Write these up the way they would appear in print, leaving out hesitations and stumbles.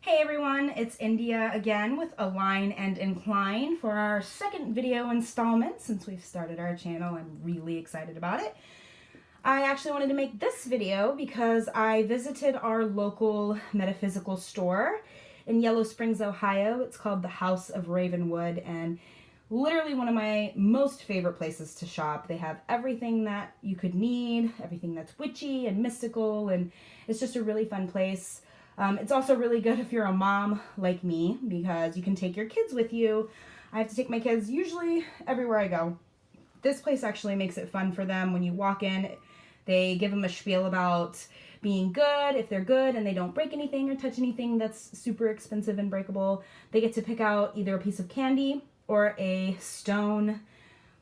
Hey everyone, it's India again with Align and Incline for our second video installment since we've started our channel. I'm really excited about it. I actually wanted to make this video because I visited our local metaphysical store in Yellow Springs, Ohio. It's called the House of Ravenwood, and literally one of my most favorite places to shop. They have everything that you could need, everything that's witchy and mystical, and it's just a really fun place. It's also really good if you're a mom like me because you can take your kids with you. I have to take my kids usually everywhere I go. This place actually makes it fun for them. When you walk in, they give them a spiel about being good, if they're good and they don't break anything or touch anything that's super expensive and breakable. They get to pick out either a piece of candy or a stone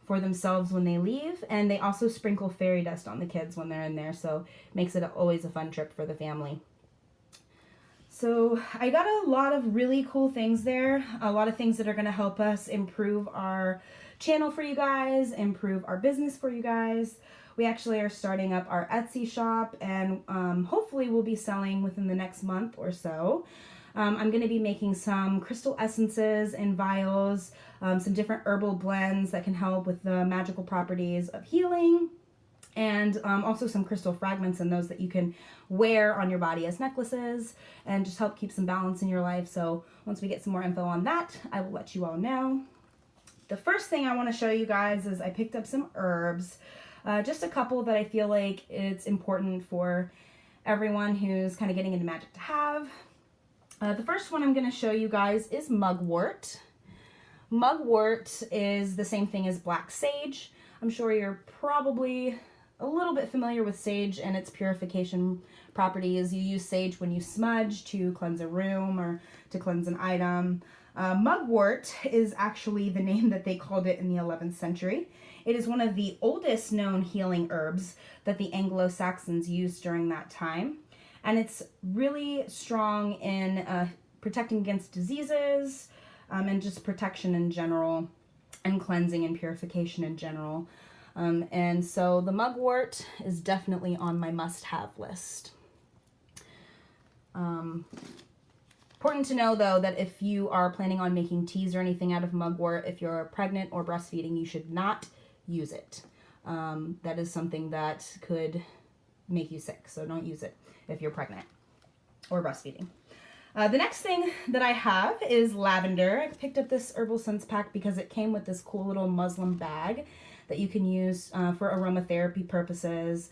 for themselves when they leave, and they also sprinkle fairy dust on the kids when they're in there, so it makes it always a fun trip for the family. So I got a lot of really cool things there, a lot of things that are going to help us improve our channel for you guys, improve our business for you guys. We actually are starting up our Etsy shop, and hopefully we'll be selling within the next month or so. I'm going to be making some crystal essences and vials, some different herbal blends that can help with the magical properties of healing, and also some crystal fragments and those that you can wear on your body as necklaces and just help keep some balance in your life. So once we get some more info on that, I will let you all know. The first thing I want to show you guys is I picked up some herbs, just a couple that I feel like it's important for everyone who's kind of getting into magic to have. The first one I'm going to show you guys is mugwort. Mugwort is the same thing as black sage. I'm sure you're probably a little bit familiar with sage and its purification properties. You use sage when you smudge to cleanse a room or to cleanse an item. Mugwort is actually the name that they called it in the 11th century. It is one of the oldest known healing herbs that the Anglo-Saxons used during that time. And it's really strong in protecting against diseases and just protection in general and cleansing and purification in general. And so the mugwort is definitely on my must-have list. Important to know, though, that if you are planning on making teas or anything out of mugwort, if you're pregnant or breastfeeding, you should not use it. That is something that could make you sick, so don't use it if you're pregnant or breastfeeding. The next thing that I have is lavender. I picked up this herbal scents pack because it came with this cool little muslin bag that you can use for aromatherapy purposes.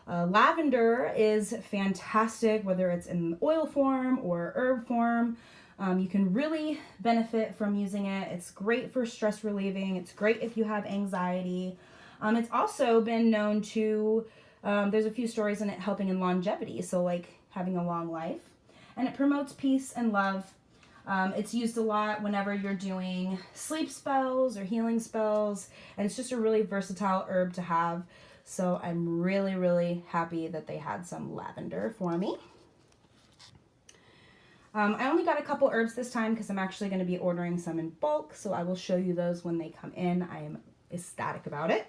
Lavender is fantastic, whether it's in oil form or herb form. You can really benefit from using it. It's great for stress relieving. It's great if you have anxiety. It's also been known to, there's a few stories in it helping in longevity, so like having a long life. And it promotes peace and love. It's used a lot whenever you're doing sleep spells or healing spells, and it's just a really versatile herb to have. So I'm really, really happy that they had some lavender for me. I only got a couple herbs this time because I'm actually going to be ordering some in bulk, so I will show you those when they come in. I am ecstatic about it.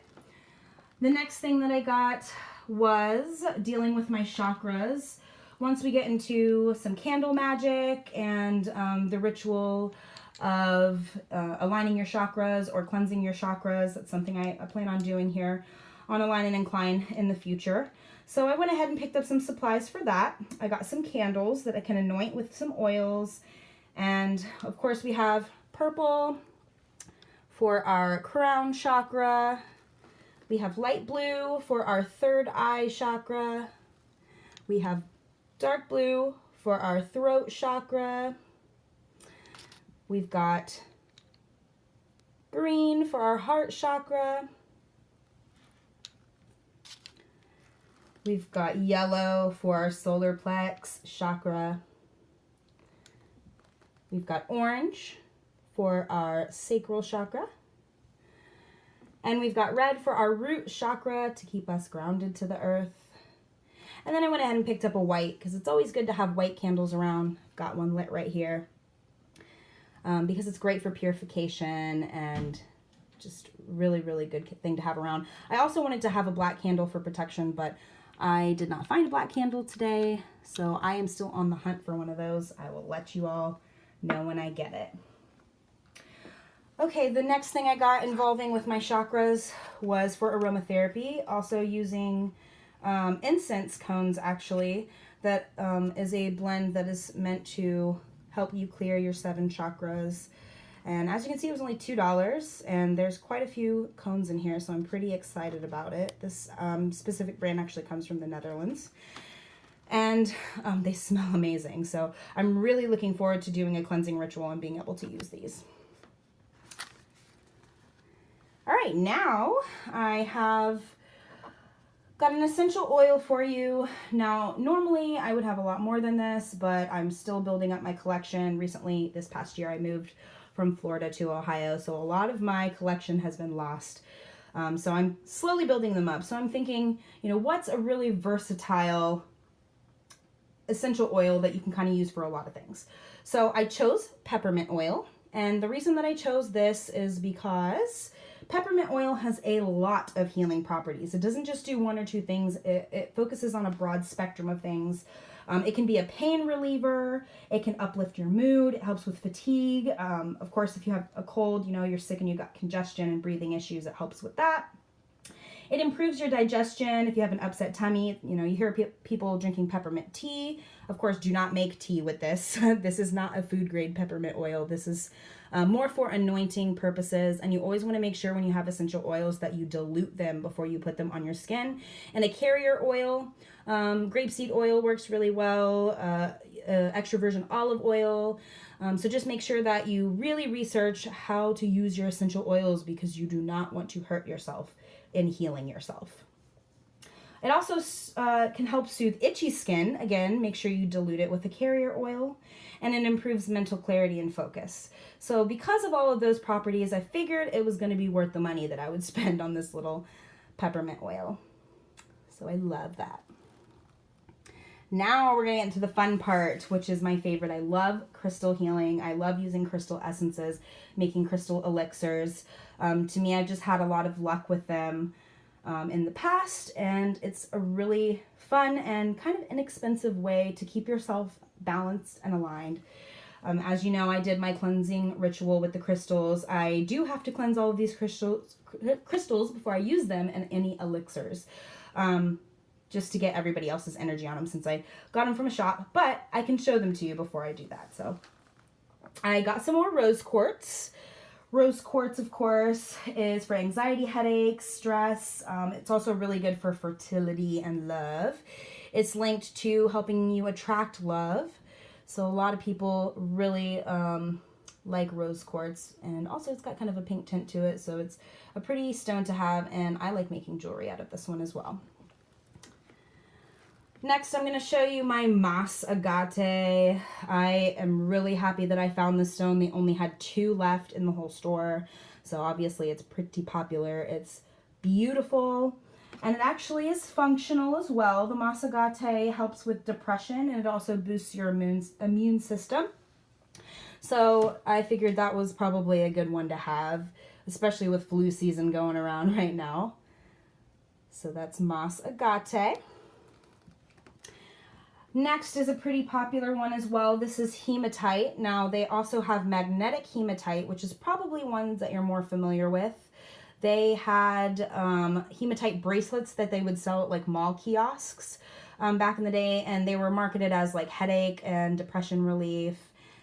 The next thing that I got was dealing with my chakras. Once we get into some candle magic and the ritual of aligning your chakras or cleansing your chakras, that's something I plan on doing here on Align and Incline in the future. So I went ahead and picked up some supplies for that. I got some candles that I can anoint with some oils. And of course we have purple for our crown chakra. We have light blue for our third eye chakra. We have dark blue for our throat chakra. We've got green for our heart chakra. We've got yellow for our solar plex chakra. We've got orange for our sacral chakra. And we've got red for our root chakra to keep us grounded to the earth. And then I went ahead and picked up a white because it's always good to have white candles around. I've got one lit right here because it's great for purification and just really, really good thing to have around. I also wanted to have a black candle for protection, but I did not find a black candle today, so I am still on the hunt for one of those. I will let you all know when I get it. Okay, the next thing I got involving with my chakras was for aromatherapy, also using incense cones actually. That is a blend that is meant to help you clear your 7 chakras. And as you can see, it was only $2, and there's quite a few cones in here, so I'm pretty excited about it. This specific brand actually comes from the Netherlands, and they smell amazing. So I'm really looking forward to doing a cleansing ritual and being able to use these. All right, now I have got an essential oil for you. Now, normally I would have a lot more than this, but I'm still building up my collection. Recently, this past year, I moved from Florida to Ohio, so a lot of my collection has been lost. So I'm slowly building them up. So I'm thinking, you know, what's a really versatile essential oil that you can kind of use for a lot of things? So I chose peppermint oil, and the reason that I chose this is because peppermint oil has a lot of healing properties. It doesn't just do 1 or 2 things. It focuses on a broad spectrum of things. It can be a pain reliever. It can uplift your mood. It helps with fatigue. Of course, if you have a cold, you know, you're sick and you got congestion and breathing issues, it helps with that. It improves your digestion. If you have an upset tummy, you know, you hear people drinking peppermint tea. Of course, do not make tea with this. This is not a food grade peppermint oil. This is more for anointing purposes, and you always want to make sure when you have essential oils that you dilute them before you put them on your skin. And a carrier oil, grapeseed oil works really well, extra virgin olive oil. So just make sure that you really research how to use your essential oils, because you do not want to hurt yourself in healing yourself. It also can help soothe itchy skin. Again, make sure you dilute it with a carrier oil, and it improves mental clarity and focus. So because of all of those properties, I figured it was going to be worth the money that I would spend on this little peppermint oil. So I love that. Now we're going to get into the fun part, which is my favorite. I love crystal healing. I love using crystal essences, making crystal elixirs. To me, I've just had a lot of luck with them in the past, and it's a really fun and kind of inexpensive way to keep yourself balanced and aligned. As you know, I did my cleansing ritual with the crystals. I do have to cleanse all of these crystals before I use them in any elixirs, just to get everybody else's energy on them, since I got them from a shop, but I can show them to you before I do that. So I got some more rose quartz. Rose quartz, of course, is for anxiety, headaches, stress. It's also really good for fertility and love. It's linked to helping you attract love. So a lot of people really like rose quartz, and also it's got kind of a pink tint to it, so it's a pretty stone to have, and I like making jewelry out of this one as well. Next, I'm going to show you my moss agate. I am really happy that I found this stone. They only had 2 left in the whole store, so obviously it's pretty popular. It's beautiful, and it actually is functional as well. The moss agate helps with depression, and it also boosts your immune system. So I figured that was probably a good one to have, especially with flu season going around right now. So that's moss agate. Next is a pretty popular one as well. This is hematite. Now, they also have magnetic hematite, which is probably ones that you're more familiar with. They had hematite bracelets that they would sell at like mall kiosks back in the day, and they were marketed as like headache and depression relief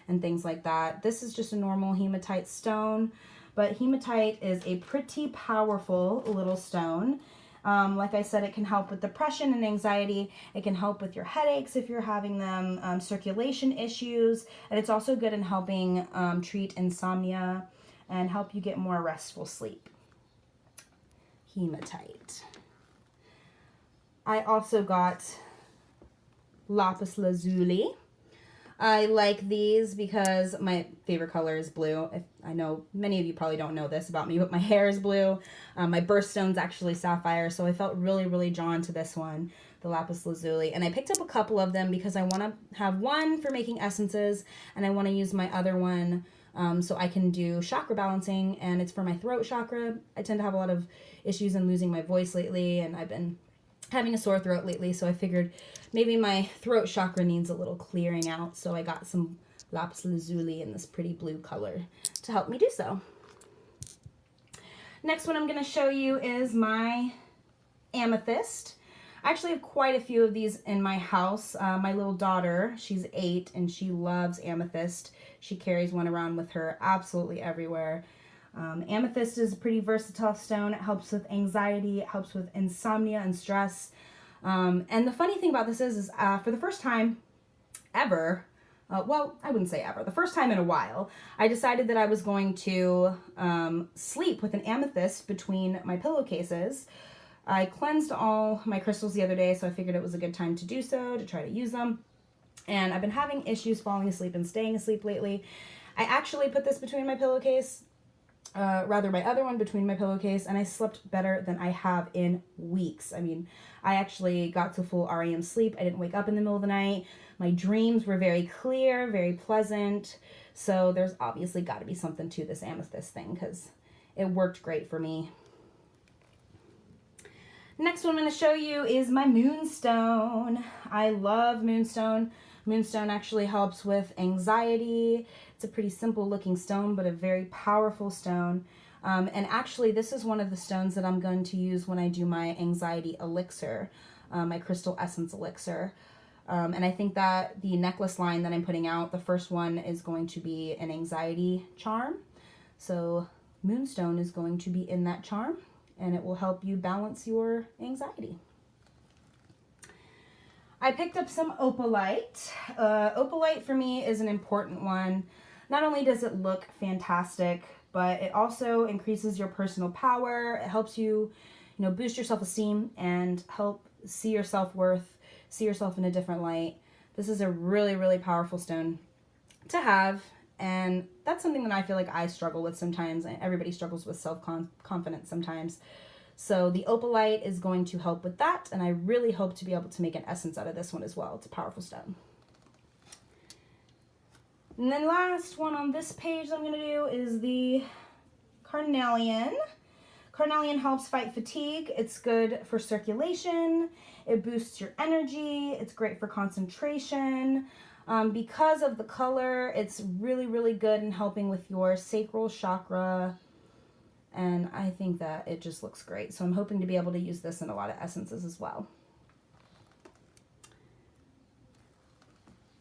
and things like that. This is just a normal hematite stone, but hematite is a pretty powerful little stone. Like I said, it can help with depression and anxiety. It can help with your headaches if you're having them, circulation issues, and it's also good in helping treat insomnia and help you get more restful sleep. Hematite. I also got lapis lazuli. I like these because my favorite color is blue. I know many of you probably don't know this about me, but my hair is blue. My birthstone's actually sapphire, so I felt really, really drawn to this one, the lapis lazuli. And I picked up a couple of them because I want to have one for making essences, and I want to use my other one so I can do chakra balancing, and it's for my throat chakra. I tend to have a lot of issues in losing my voice lately, and I've been having a sore throat lately, so I figured maybe my throat chakra needs a little clearing out, so I got some lapis lazuli in this pretty blue color to help me do so. Next one I'm going to show you is my amethyst. I actually have quite a few of these in my house. My little daughter, she's 8, and she loves amethyst. She carries one around with her absolutely everywhere. Amethyst is a pretty versatile stone. It helps with anxiety, it helps with insomnia and stress. And the funny thing about this is for the first time ever, well, I wouldn't say ever, the first time in a while, I decided that I was going to sleep with an amethyst between my pillowcases. I cleansed all my crystals the other day, so I figured it was a good time to do so, to try to use them. And I've been having issues falling asleep and staying asleep lately. I actually put this between my pillowcase, rather my other one between my pillowcase, and I slept better than I have in weeks. I mean, I actually got to full REM sleep. I didn't wake up in the middle of the night. My dreams were very clear, very pleasant. So there's obviously got to be something to this amethyst thing because it worked great for me. Next one I'm going to show you is my moonstone. I love moonstone. Moonstone actually helps with anxiety. It's a pretty simple looking stone, but a very powerful stone. And actually, this is one of the stones that I'm going to use when I do my anxiety elixir, my crystal essence elixir. And I think that the necklace line that I'm putting out, the first one is going to be an anxiety charm. So moonstone is going to be in that charm, and it will help you balance your anxiety. I picked up some opalite. Opalite for me is an important one. Not only does it look fantastic, but it also increases your personal power. It helps you, boost your self-esteem and help see your self-worth, see yourself in a different light. This is a really, really powerful stone to have, and that's something that I feel like I struggle with sometimes, and everybody struggles with self-confidence sometimes. So the opalite is going to help with that, and I really hope to be able to make an essence out of this one as well. It's a powerful stone. And then last one on this page I'm going to do is the carnelian. Carnelian helps fight fatigue. It's good for circulation. It boosts your energy. It's great for concentration. Because of the color, it's really, really good in helping with your sacral chakra. And I think that it just looks great. So I'm hoping to be able to use this in a lot of essences as well.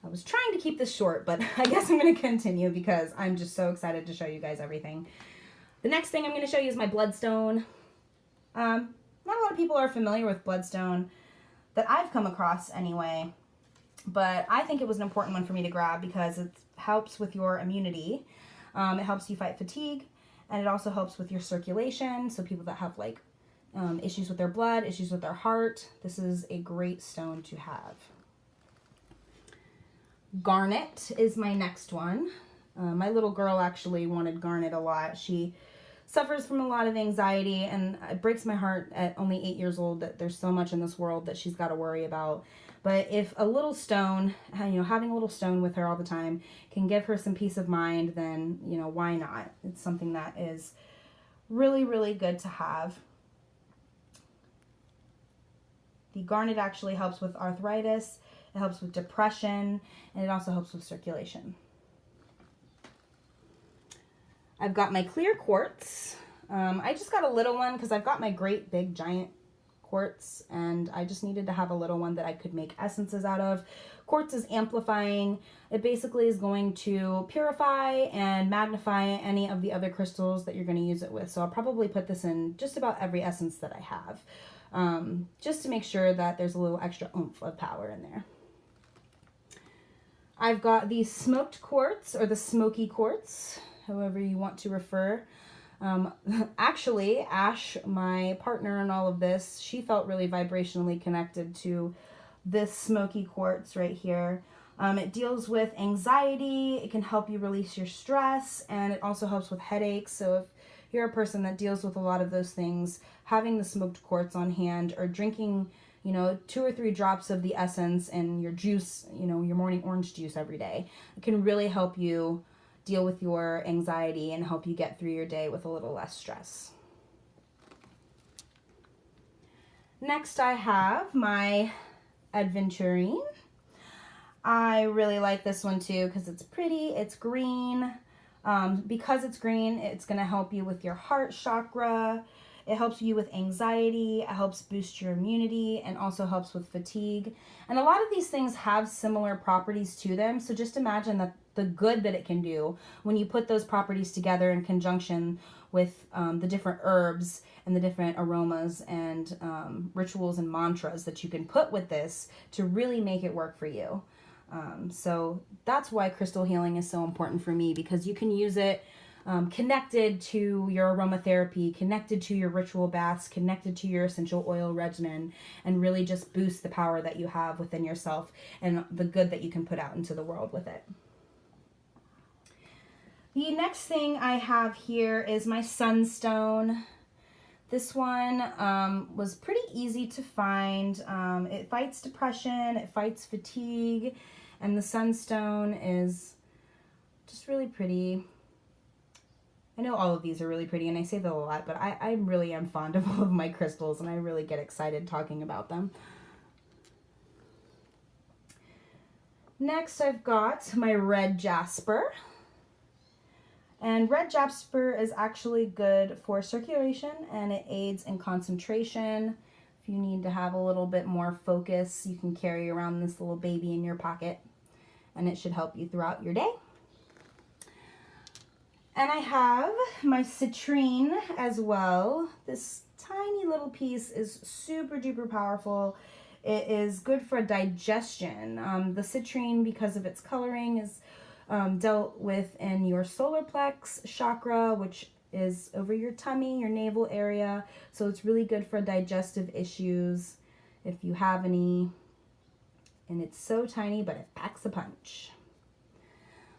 I was trying to keep this short, but I guess I'm going to continue because I'm just so excited to show you guys everything. The next thing I'm going to show you is my bloodstone. Not a lot of people are familiar with bloodstone that I've come across anyway, but I think it was an important one for me to grab because it helps with your immunity. It helps you fight fatigue, and it also helps with your circulation. So people that have like issues with their blood, issues with their heart, this is a great stone to have. Garnet is my next one. My little girl actually wanted garnet a lot. She suffers from a lot of anxiety, and it breaks my heart at only 8 years old that there's so much in this world that she's got to worry about. But if a little stone, having a little stone with her all the time can give her some peace of mind, then, why not? It's something that is really, really good to have. The garnet actually helps with arthritis. It helps with depression, and it also helps with circulation. I've got my clear quartz. I just got a little one because I've got my great big giant quartz, and I just needed to have a little one that I could make essences out of. Quartz is amplifying. It basically is going to purify and magnify any of the other crystals that you're going to use it with. So I'll probably put this in just about every essence that I have, just to make sure that there's a little extra oomph of power in there. I've got the smoked quartz, or the smoky quartz, however you want to refer. Actually, Ash, my partner in all of this, she felt really vibrationally connected to this smoky quartz right here. It deals with anxiety, it can help you release your stress, and it also helps with headaches. So if you're a person that deals with a lot of those things, having the smoked quartz on hand, or drinking 2 or 3 drops of the essence in your juice, your morning orange juice every day, it can really help you deal with your anxiety and help you get through your day with a little less stress. Next I have my Adventurine. I really like this one too because it's pretty, it's green. Because it's green, it's going to help you with your heart chakra. It helps you with anxiety, it helps boost your immunity, and also helps with fatigue. And a lot of these things have similar properties to them, so just imagine that the good that it can do when you put those properties together in conjunction with the different herbs and the different aromas and rituals and mantras that you can put with this to really make it work for you. So that's why crystal healing is so important for me, because you can use it connected to your aromatherapy, connected to your ritual baths, connected to your essential oil regimen, and really just boost the power that you have within yourself and the good that you can put out into the world with it. The next thing I have here is my sunstone. This one was pretty easy to find. It fights depression, it fights fatigue, and the sunstone is just really pretty. I know all of these are really pretty, and I say that a lot, but I really am fond of all of my crystals, and I really get excited talking about them. Next, I've got my red jasper. And red jasper is actually good for circulation, and it aids in concentration. If you need to have a little bit more focus, you can carry around this little baby in your pocket, and it should help you throughout your day. And I have my citrine as well. This tiny little piece is super duper powerful. It is good for digestion. The citrine, because of its coloring, is dealt with in your solar plex chakra, which is over your tummy, your navel area. So it's really good for digestive issues if you have any. And it's so tiny, but it packs a punch.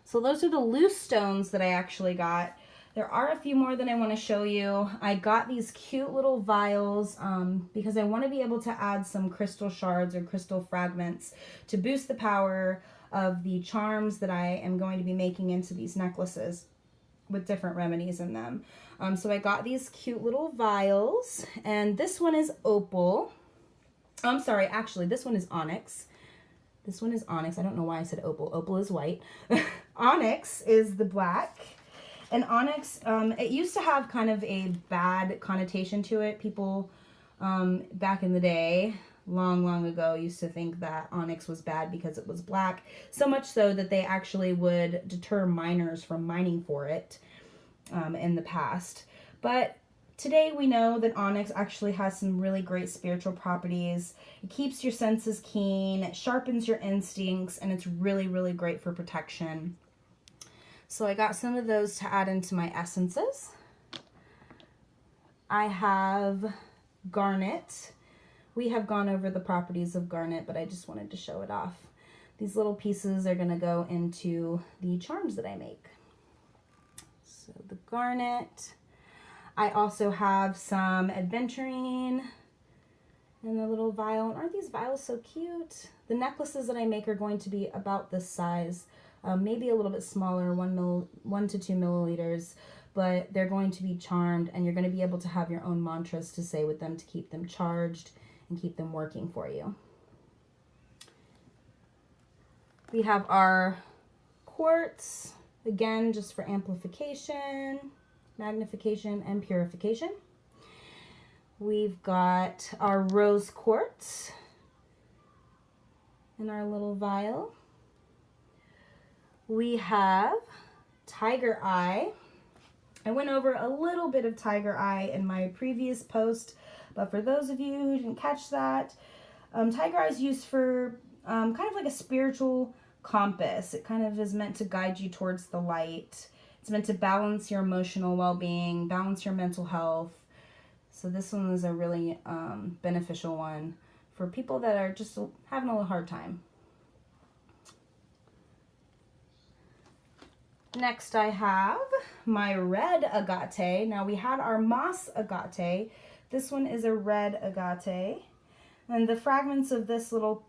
So those are the loose stones that I actually got. There are a few more that I want to show you. I got these cute little vials because I want to be able to add some crystal shards or crystal fragments to boost the power of the charms that I am going to be making into these necklaces with different remedies in them. So I got these cute little vials, and this one is opal. I'm sorry, actually, this one is onyx. This one is onyx. I don't know why I said opal. Opal is white. Onyx is the black. And onyx, it used to have kind of a bad connotation to it. People back in the day, long ago, used to think that onyx was bad because it was black. So much so that they actually would deter miners from mining for it in the past. But today we know that onyx actually has some really great spiritual properties. It keeps your senses keen, it sharpens your instincts, and it's really great for protection. So I got some of those to add into my essences. I have garnet. We have gone over the properties of garnet, but I just wanted to show it off. These little pieces are going to go into the charms that I make. So the garnet. I also have some adventurine in a little vial. Aren't these vials so cute? The necklaces that I make are going to be about this size, maybe a little bit smaller, 1 to 2 milliliters, but they're going to be charmed, and you're going to be able to have your own mantras to say with them to keep them charged and keep them working for you. We have our quartz, again, just for amplification, magnification, and purification. We've got our rose quartz in our little vial. We have tiger eye. I went over a little bit of tiger eye in my previous post, but for those of you who didn't catch that, tiger eye is used for kind of like a spiritual compass. It kind of is meant to guide you towards the light. It's meant to balance your emotional well-being, balance your mental health. So this one is a really beneficial one for people that are just having a hard time. Next I have my red agate. Now we had our moss agate. This one is a red agate. And the fragments of this little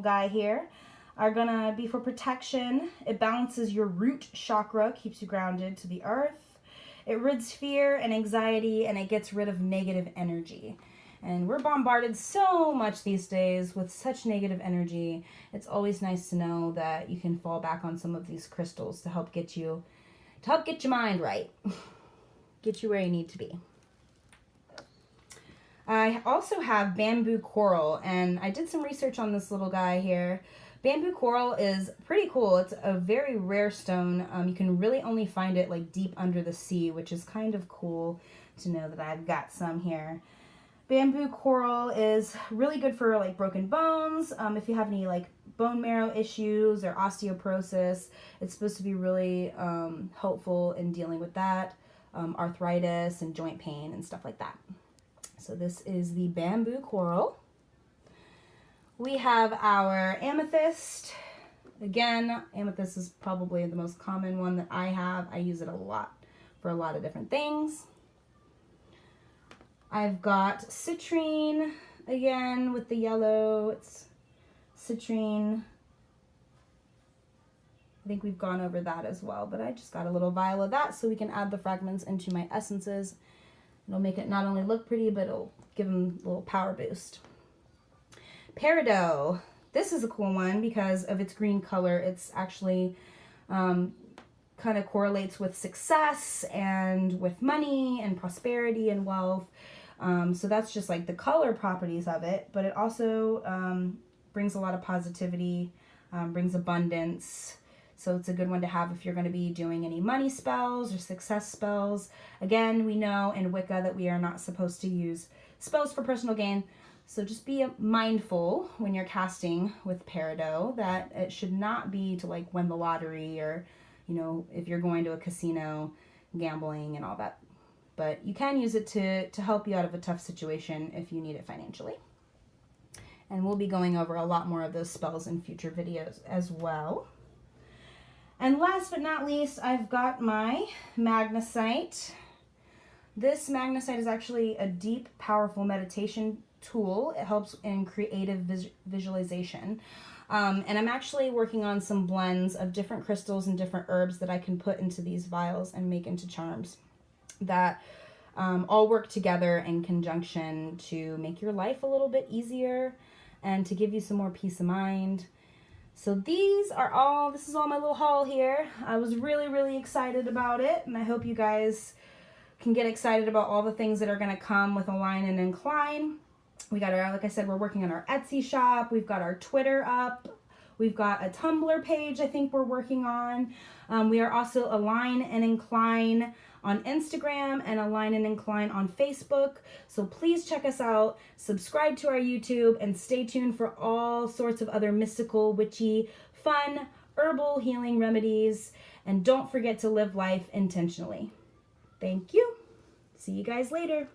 guy here are gonna be for protection. It balances your root chakra, keeps you grounded to the earth. It rids fear and anxiety, and it gets rid of negative energy. And we're bombarded so much these days with such negative energy. It's always nice to know that you can fall back on some of these crystals to help get your mind right. Get you where you need to be. I also have bamboo coral, and I did some research on this little guy here. Bamboo coral is pretty cool. It's a very rare stone. You can really only find it like deep under the sea, which is kind of cool to know that I've got some here. Bamboo coral is really good for like broken bones. If you have any like bone marrow issues or osteoporosis, it's supposed to be really helpful in dealing with that, arthritis and joint pain and stuff like that. So this is the bamboo coral. We have our amethyst. Again, amethyst is probably the most common one that I have. I use it a lot for a lot of different things. I've got citrine, again, with the yellow. It's citrine. I think we've gone over that as well, but I just got a little vial of that so we can add the fragments into my essences. It'll make it not only look pretty, but it'll give them a little power boost. Peridot. This is a cool one because of its green color. It's actually kind of correlates with success and with money and prosperity and wealth. So that's just like the color properties of it, but it also brings a lot of positivity, brings abundance. So it's a good one to have if you're going to be doing any money spells or success spells. Again, we know in Wicca that we are not supposed to use spells for personal gain. So just be mindful when you're casting with Peridot that it should not be to like win the lottery or, you know, if you're going to a casino, gambling and all that. But you can use it to help you out of a tough situation if you need it financially. And we'll be going over a lot more of those spells in future videos as well. And last but not least, I've got my magnesite. This magnesite is actually a deep, powerful meditation tool. It helps in creative visualization. And I'm actually working on some blends of different crystals and different herbs that I can put into these vials and make into charms that all work together in conjunction to make your life a little bit easier and to give you some more peace of mind. So this is all my little haul here. I was really, really excited about it, and I hope you guys can get excited about all the things that are going to come with Align and Incline. We got our, like I said, we're working on our Etsy shop. We've got our Twitter up. We've got a Tumblr page I think we're working on. We are also Align and Incline on Instagram and Align and Incline on Facebook. So please check us out, subscribe to our YouTube, and stay tuned for all sorts of other mystical, witchy, fun, herbal healing remedies. And don't forget to live life intentionally. Thank you. See you guys later.